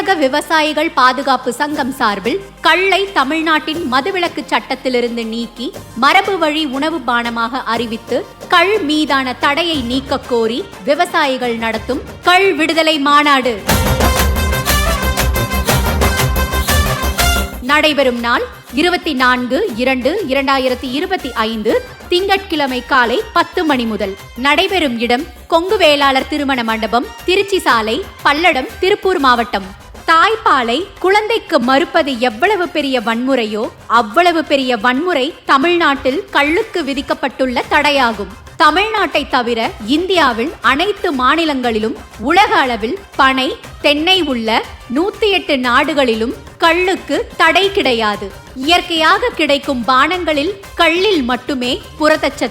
தமிழக விவசாயிகள் பாதுகாப்பு சங்கம் சார்பில் கள்ளை தமிழ்நாட்டின் மதுவிலக்கு சட்டத்திலிருந்து நீக்கி மரபு வழி உணவு பானமாக அறிவித்து கள் மீதான தடையை நீக்க கோரி விவசாயிகள் நடத்தும் கள் விடுதலை மாநாடு நடைபெறும் நாள் 24/2/2025 திங்கட்கிழமை காலை 10 மணி முதல். நடைபெறும் இடம் கொங்கு வேளாளர் திருமண மண்டபம், திருச்சி சாலை, பல்லடம், திருப்பூர் மாவட்டம். தாய்ப்பாலை குழந்தைக்கு மறுப்பது எவ்வளவு பெரிய வன்முறையோ அவ்வளவு பெரிய வன்முறை தமிழ்நாட்டில் கள்ளுக்கு விதிக்கப்பட்டுள்ள தடையாகும். தமிழ்நாட்டை தவிர இந்தியாவில் அனைத்து மாநிலங்களிலும் உலக அளவில் பனை, தென்னை உள்ள 108 நாடுகளிலும் கள்ளுக்கு தடை கிடையாது. இயற்கையாக கிடைக்கும் பானங்களில் கள்ளில் மட்டுமே புரதச்சத்து